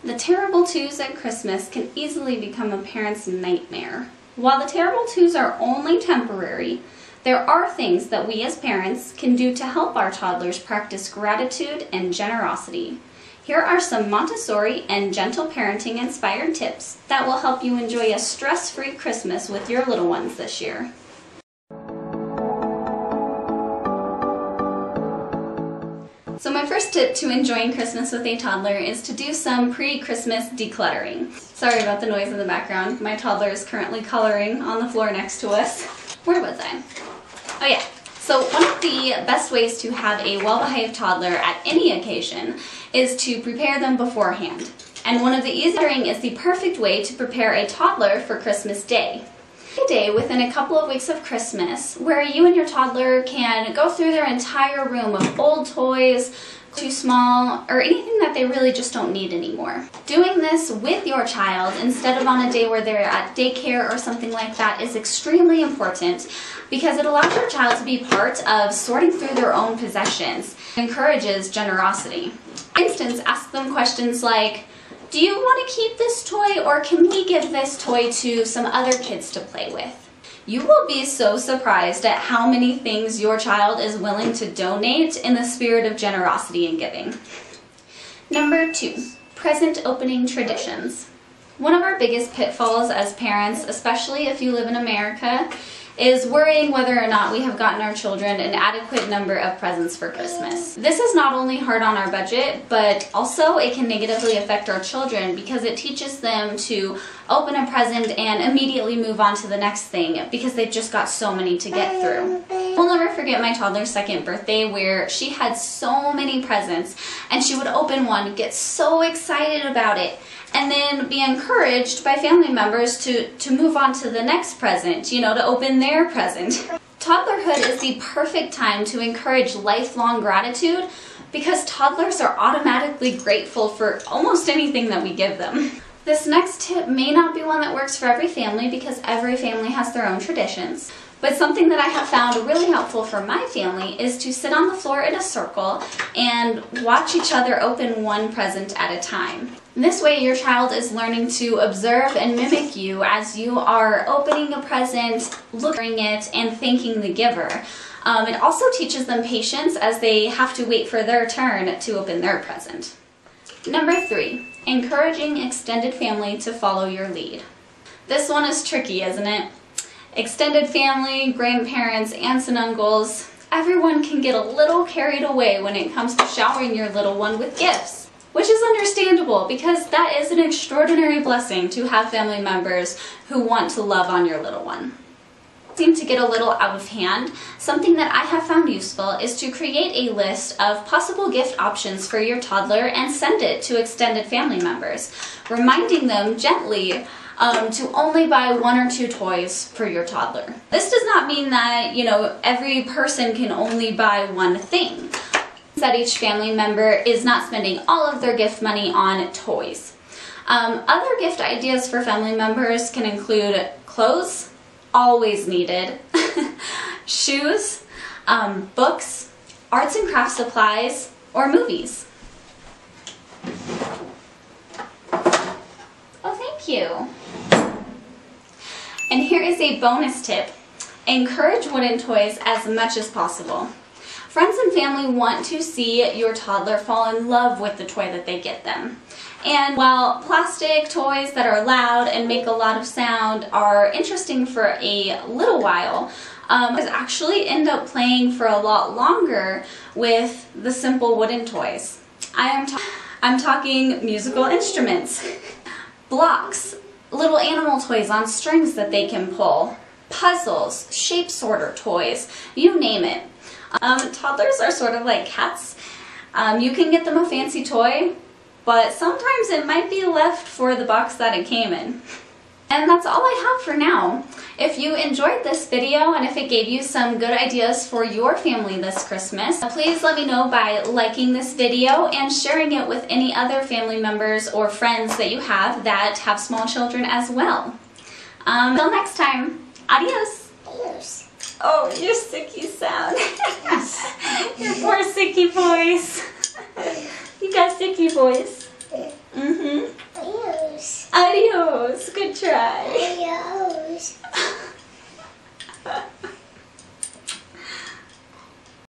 The terrible twos at Christmas can easily become a parent's nightmare. While the terrible twos are only temporary, there are things that we as parents can do to help our toddlers practice gratitude and generosity. Here are some Montessori and gentle parenting inspired tips that will help you enjoy a stress-free Christmas with your little ones this year. So my first tip to enjoying Christmas with a toddler is to do some pre-Christmas decluttering. Sorry about the noise in the background. My toddler is currently coloring on the floor next to us. Where was I? Oh yeah. So one of the best ways to have a well-behaved toddler at any occasion is to prepare them beforehand. And one of the easiest is the perfect way to prepare a toddler for Christmas Day. A day within a couple of weeks of Christmas where you and your toddler can go through their entire room of old toys, too small, or anything that they really just don't need anymore. Doing this with your child instead of on a day where they're at daycare or something like that is extremely important because it allows your child to be part of sorting through their own possessions. It encourages generosity. For instance, ask them questions like, do you want to keep this toy or can we give this toy to some other kids to play with? You will be so surprised at how many things your child is willing to donate in the spirit of generosity and giving. Number 2, present opening traditions. One of our biggest pitfalls as parents, especially if you live in America, is worrying whether or not we have gotten our children an adequate number of presents for Christmas. This is not only hard on our budget, but also it can negatively affect our children because it teaches them to open a present and immediately move on to the next thing because they've just got so many to get through. I'll never forget my toddler's second birthday where she had so many presents and she would open one, get so excited about it, and then be encouraged by family members to move on to the next present, you know, to open their present. Toddlerhood is the perfect time to encourage lifelong gratitude because toddlers are automatically grateful for almost anything that we give them. This next tip may not be one that works for every family because every family has their own traditions. But something that I have found really helpful for my family is to sit on the floor in a circle and watch each other open one present at a time. This way your child is learning to observe and mimic you as you are opening a present, looking at it, and thanking the giver. It also teaches them patience as they have to wait for their turn to open their present. Number 3, encouraging extended family to follow your lead. This one is tricky, isn't it? Extended family, grandparents, aunts and uncles, everyone can get a little carried away when it comes to showering your little one with gifts, which is understandable because that is an extraordinary blessing to have family members who want to love on your little one. Seem to get a little out of hand, something that I have found useful is to create a list of possible gift options for your toddler and send it to extended family members, reminding them gently to only buy 1 or 2 toys for your toddler. This does not mean that, you know, every person can only buy one thing. That each family member is not spending all of their gift money on toys. Other gift ideas for family members can include clothes, always needed, shoes, books, arts and craft supplies, or movies. Oh, thank you. And here is a bonus tip. Encourage wooden toys as much as possible. Friends and family want to see your toddler fall in love with the toy that they get them. And while plastic toys that are loud and make a lot of sound are interesting for a little while, actually end up playing for a lot longer with the simple wooden toys. I'm talking musical instruments, blocks, little animal toys on strings that they can pull, puzzles, shape sorter toys, you name it. Toddlers are sort of like cats. You can get them a fancy toy, but sometimes it might be left for the box that it came in. And that's all I have for now. If you enjoyed this video and if it gave you some good ideas for your family this Christmas, please let me know by liking this video and sharing it with any other family members or friends that you have that have small children as well. Until next time, adios. Adios. Oh, your sicky sound. Your poor sicky voice. You got sicky voice. Mm-hmm. Adios. Good try. Adios.